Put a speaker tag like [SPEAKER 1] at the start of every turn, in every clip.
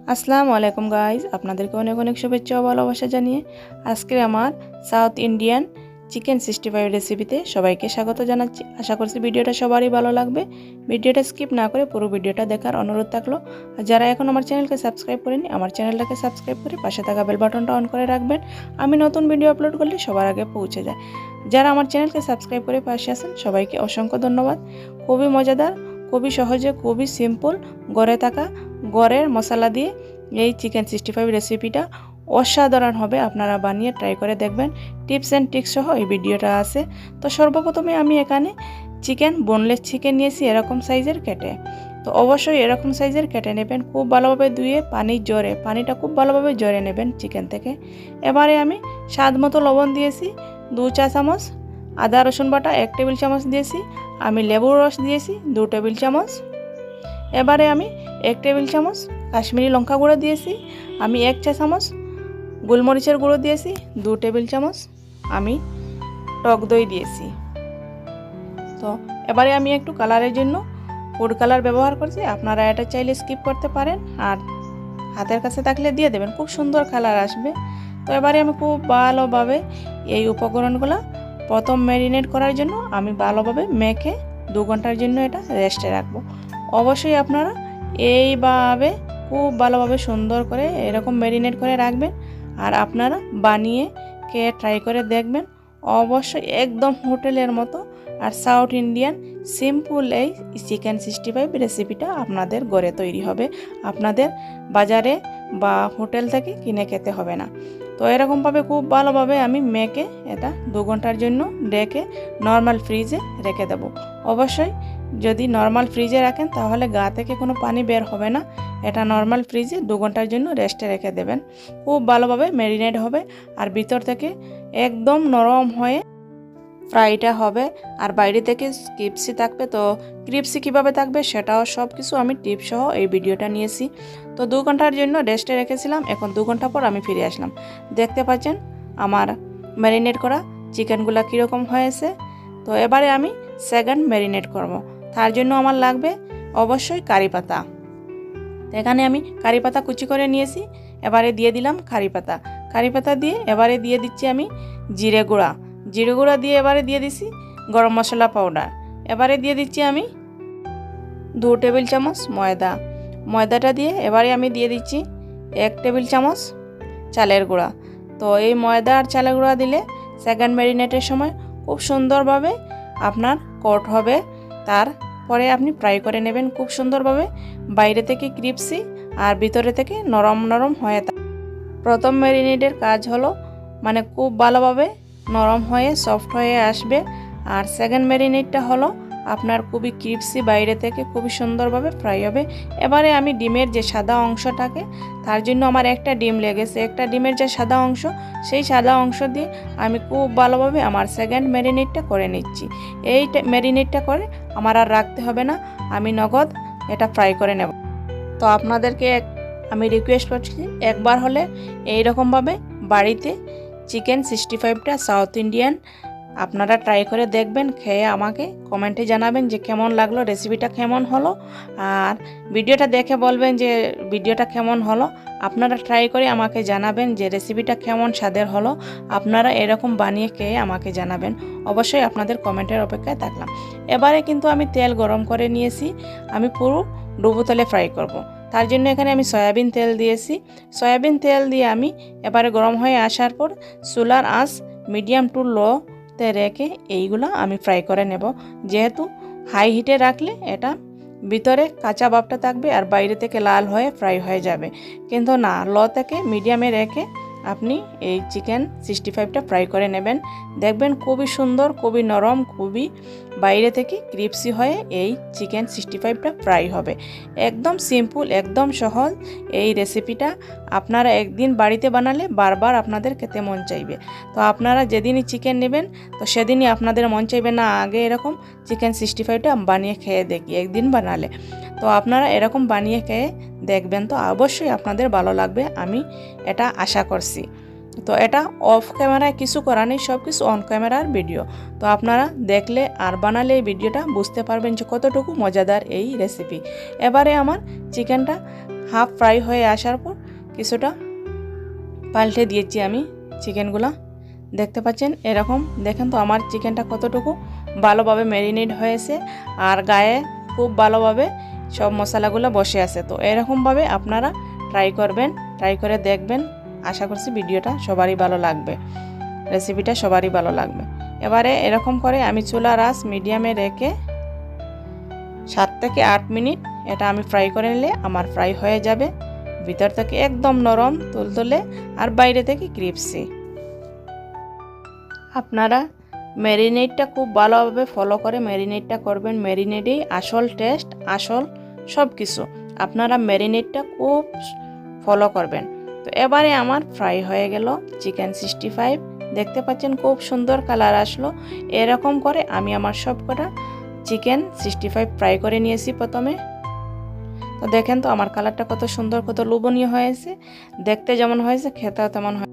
[SPEAKER 1] আসসালামু আলাইকুম গাইজ, আপনাদেরকে অনেক অনেক শুভেচ্ছা ও ভালোবাসা জানিয়ে আজকে আমার সাউথ ইন্ডিয়ান চিকেন 65 রেসিপিতে সবাইকে স্বাগত জানাচ্ছি। আশা করছি ভিডিওটা সবারই ভালো লাগবে। ভিডিওটা স্কিপ না করে পুরো ভিডিওটা দেখার অনুরোধ থাকলো। আর যারা এখন আমার চ্যানেলকে সাবস্ক্রাইব করেনি, আমার চ্যানেলটাকে সাবস্ক্রাইব করে পাশে থাকা বেল বাটনটা অন করে রাখবেন। আমি নতুন ভিডিও আপলোড করলে সবার আগে পৌঁছে যায়। যারা আমার চ্যানেলকে সাবস্ক্রাইব করে পাশে আসেন সবাইকে অসংখ্য ধন্যবাদ। খুবই মজাদার, খুবই সহজে, খুবই সিম্পল, ঘরে থাকা ঘরের মশলা দিয়ে এই চিকেন 65 রেসিপিটা অসাধারণ হবে। আপনারা বানিয়ে ট্রাই করে দেখবেন। টিপস অ্যান্ড ট্রিক্স সহ এই ভিডিওটা আছে। তো সর্বপ্রথমে আমি এখানে বোনলেস চিকেন নিয়েছি এরকম সাইজের কেটে। তো অবশ্যই এরকম সাইজের কেটে নেবেন, খুব ভালোভাবে ধুয়ে পানিটা খুব ভালোভাবে জড়ে নেবেন চিকেন থেকে। এবারে আমি স্বাদ মতো লবণ দিয়েছি, 2 চা চামচ আদা রসুন বাটা 1 টেবিল চামচ দিয়েছি, আমি লেবুর রস দিয়েছি 2 টেবিল চামচ। এবারে আমি 1 টেবিল চামচ কাশ্মীরি লঙ্কা গুঁড়ো দিয়েছি, আমি 1 চা চামচ গোলমরিচের গুঁড়ো দিয়েছি, 2 টেবিল চামচ আমি টক দই দিয়েছি। তো এবারে আমি একটু কালারের জন্য ফুড কালার ব্যবহার করছি, আপনারা এটা চাইলে স্কিপ করতে পারেন, আর হাতের কাছে থাকলে দিয়ে দেবেন, খুব সুন্দর কালার আসবে। তো এবারে আমি খুব ভালোভাবে এই উপকরণগুলো প্রথম ম্যারিনেট করার জন্য আমি ভালোভাবে মেখে 2 ঘন্টার জন্য এটা রেস্টে রাখবো। অবশ্যই আপনারা এইভাবে খুব ভালোভাবে সুন্দর করে এরকম ম্যারিনেট করে রাখবেন, আর আপনারা বানিয়ে খেয়ে ট্রাই করে দেখবেন। অবশ্যই একদম হোটেলের মতো আর সাউথ ইন্ডিয়ান সিম্পল এই চিকেন 65 রেসিপিটা আপনাদের ঘরে তৈরি হবে, আপনাদের বাজারে বা হোটেল থেকে কিনে খেতে হবে না। তো এরকমভাবে খুব ভালোভাবে আমি মেখে এটা 2 ঘন্টার জন্য রেখে নর্মাল ফ্রিজে রেখে দেবো। অবশ্যই যদি নর্মাল ফ্রিজে রাখেন তাহলে গা থেকে কোনো পানি বের হবে না। এটা নর্মাল ফ্রিজে 2 ঘন্টার জন্য রেস্টে রেখে দেবেন। খুব ভালোভাবে ম্যারিনেট হবে আর ভিতর থেকে একদম নরম হয়ে ফ্রাইটা হবে, আর বাইরে থেকে ক্রিপসি থাকবে। তো ক্রিপসি কীভাবে থাকবে সেটাও সব কিছু আমি টিপস সহ এই ভিডিওটা নিয়েছি। তো 2 ঘন্টার জন্য রেস্টে রেখেছিলাম, এখন 2 ঘন্টা পর আমি ফিরে আসলাম। দেখতে পাচ্ছেন আমার ম্যারিনেট করা চিকেনগুলো কীরকম হয়েছে। তো এবারে আমি সেকেন্ড ম্যারিনেট করব। তার জন্য আমার লাগবে অবশ্যই কারি পাতা। এখানে আমি কারি পাতা কুচি করে নিয়েছি, এবারে দিয়ে দিলাম কারি পাতা দিয়ে এবারে দিয়ে দিচ্ছি আমি জিরে গুঁড়া দিয়ে এবারে দিয়ে দিচ্ছি গরম মশলা পাউডার। এবারে দিয়ে দিচ্ছি আমি 2 টেবিল চামচ ময়দাটা দিয়ে এবারে আমি দিয়ে দিচ্ছি 1 টেবিল চামচ চালের গুঁড়া। তো এই ময়দা আর চালের গুঁড়া দিলে সেকেন্ড ম্যারিনেটের সময় খুব সুন্দরভাবে আপনার কোট হবে। তারপরে আপনি ফ্রাই করে নেবেন খুব সুন্দরভাবে, বাইরে থেকে ক্রিপসি আর ভিতরে থেকে নরম নরম হয়ে থাকে। প্রথম ম্যারিনেটের কাজ হলো মানে খুব ভালোভাবে নরম হয়ে সফট হয়ে আসবে, আর সেকেন্ড ম্যারিনেটটা হলো আপনার খুবই ক্রিপসি, বাইরে থেকে খুবই সুন্দরভাবে ফ্রাই হবে। এবারে আমি ডিমের যে সাদা অংশটাকে, তার জন্য আমার একটা ডিম লেগেছে, একটা ডিমের যে সাদা অংশ, সেই সাদা অংশ দিয়ে আমি খুব ভালোভাবে আমার সেকেন্ড ম্যারিনেটটা করে নিচ্ছি। এই ম্যারিনেটটা করে আমার আর রাখতে হবে না, আমি নগদ এটা ফ্রাই করে নেব। তো আপনাদেরকে আমি রিকোয়েস্ট করছি, একবার হলে এইরকমভাবে বাড়িতে চিকেন 65টা সাউথ ইন্ডিয়ান আপনারা ট্রাই করে দেখবেন, খেয়ে আমাকে কমেন্টে জানাবেন যে কেমন লাগলো, রেসিপিটা কেমন হলো, আর ভিডিওটা দেখে বলবেন যে ভিডিওটা কেমন হলো। আপনারা ট্রাই করে আমাকে জানাবেন যে রেসিপিটা কেমন স্বাদের হলো। আপনারা এরকম বানিয়ে খেয়ে আমাকে জানাবেন। অবশ্যই আপনাদের কমেন্টের অপেক্ষায় থাকলাম। এবারে কিন্তু আমি তেল গরম করে নিয়েছি, আমি পুরো ডুবো তেলে ফ্রাই করব। তার জন্য এখানে আমি সয়াবিন তেল দিয়েছি। সয়াবিন তেল দিয়ে আমি এবারে গরম হয়ে আসার পর চুলার আঁচ মিডিয়াম টু লোতে রেখে এইগুলো আমি ফ্রাই করে নেব। যেহেতু হাই হিটে রাখলে এটা ভিতরে কাঁচা ভাবটা থাকবে আর বাইরে থেকে লাল হয়ে ফ্রাই হয়ে যাবে, কিন্তু না, লো থেকে মিডিয়ামে রেখে আপনি এই চিকেন 65টা ফ্রাই করে নেবেন। দেখবেন খুবই সুন্দর, খুবই নরম, খুবই বাইরে থেকে ক্রিপসি হয়ে এই চিকেন 65টা ফ্রাই হবে। একদম সিম্পল, একদম সহজ এই রেসিপিটা। আপনারা একদিন বাড়িতে বানালে বারবার আপনাদের খেতে মন চাইবে। তো আপনারা যেদিনই চিকেন নেবেন তো সেদিনই আপনাদের মন চাইবে না আগে এরকম চিকেন 65টা বানিয়ে খেয়ে দেখি একদিন বানালে। তো আপনারা এরকম বানিয়ে খেয়ে দেখবেন, তো অবশ্যই আপনাদের ভালো লাগবে, আমি এটা আশা করছি। তো এটা অফ ক্যামেরায় কিছু করা নেই, সব কিছু অন ক্যামেরার ভিডিও। তো আপনারা দেখলে আর বানালে এই ভিডিওটা বুঝতে পারবেন যে কতটুকু মজাদার এই রেসিপি। এবারে আমার চিকেনটা হাফ ফ্রাই হয়ে আসার পর কিছুটা পাল্টে দিয়েছি আমি চিকেনগুলো। দেখতে পাচ্ছেন এরকম। দেখেন তো আমার চিকেনটা কতটুকু ভালোভাবে ম্যারিনেট হয়েছে আর গায়ে খুব ভালোভাবে সব মশলাগুলো বসে আছে। তো এরকমভাবে আপনারা ট্রাই করবেন, ট্রাই করে দেখবেন। আশা করছি ভিডিওটা সবারই ভালো লাগবে, রেসিপিটা সবারই ভালো লাগবে। এবারে এরকম করে আমি চুলার আঁচ মিডিয়ামে রেখে 7 থেকে 8 মিনিট এটা আমি ফ্রাই করে নিলে আমার ফ্রাই হয়ে যাবে। ভিতর থেকে একদম নরম তুলতুলে আর বাইরে থেকে ক্রিপসি। আপনারা ম্যারিনেটটা খুব ভালোভাবে ফলো করে ম্যারিনেটটা করবেন। ম্যারিনেটেই আসল টেস্ট, আসল সব কিছু। আপনারা ম্যারিনেটটা খুব ফলো করবেন। তো এবারে আমার ফ্রাই হয়ে গেল চিকেন 65। দেখতে পাচ্ছেন খুব সুন্দর কালার আসলো। এরকম করে আমি আমার সব কটা চিকেন 65 ফ্রাই করে নিয়েছি প্রথমে। তো দেখেন তো আমার কালারটা কত সুন্দর, কত লোভনীয় হয়েছে। দেখতে যেমন হয়েছে খেতেও তেমন হয়।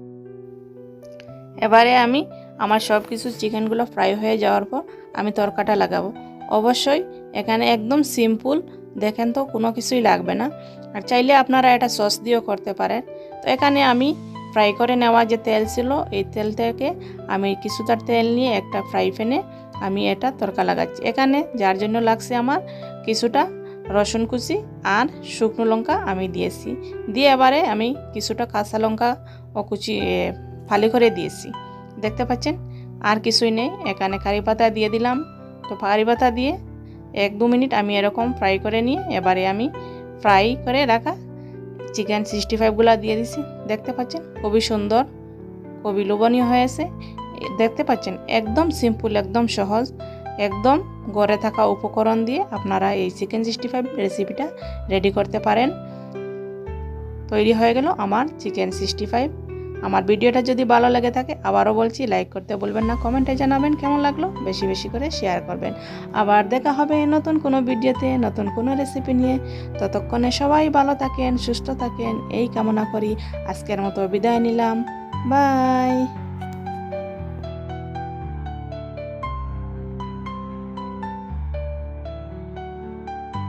[SPEAKER 1] এবারে আমি আমার সব কিছু চিকেনগুলো ফ্রাই হয়ে যাওয়ার পর আমি তরকাটা লাগাবো। অবশ্যই এখানে একদম সিম্পল, দেখেন তো কোনো কিছুই লাগবে না। আর চাইলে আপনারা এটা সস দিয়েও করতে পারেন। তো এখানে আমি ফ্রাই করে নেওয়া যে তেল ছিল, এই তেল থেকে আমি কিছুটা তেল নিয়ে একটা ফ্রাই প্যানে আমি এটা তরকা লাগাচ্ছি। এখানে যার জন্য লাগছে আমার কিছুটা রসুন কুচি আর শুকনো লঙ্কা আমি দিয়েছি। দিয়ে এবারে আমি কিছুটা কাঁচা লঙ্কা ও কুচি ফালি করে দিয়েছি। দেখতে পাচ্ছেন আর কিছুই নেই। এখানে কারি পাতা দিয়ে দিলাম। তো কারি পাতা দিয়ে 1-2 মিনিট আমি এরকম ফ্রাই করে নিয়ে এবারে আমি ফ্রাই করে রাখা চিকেন 65গুলো দিয়ে দিছি। দেখতে পাচ্ছেন খুবই সুন্দর, খুবই লোভনীয় হয়েছে। দেখতে পাচ্ছেন একদম সিম্পল, একদম সহজ, একদম ঘরে থাকা উপকরণ দিয়ে আপনারা এই চিকেন 65 রেসিপিটা রেডি করতে পারেন। তৈরি হয়ে গেল আমার চিকেন 65। আমার ভিডিওটা যদি ভালো লেগে থাকে আবারও বলছি লাইক করতে বলবেন না, কমেন্টে জানাবেন কেমন লাগলো, বেশি বেশি করে শেয়ার করবেন। আবার দেখা হবে নতুন কোনো ভিডিওতে, নতুন কোনো রেসিপি নিয়ে। ততক্ষণে সবাই ভালো থাকেন, সুস্থ থাকেন এই কামনা করি। আজকের মতো বিদায় নিলাম। বাই।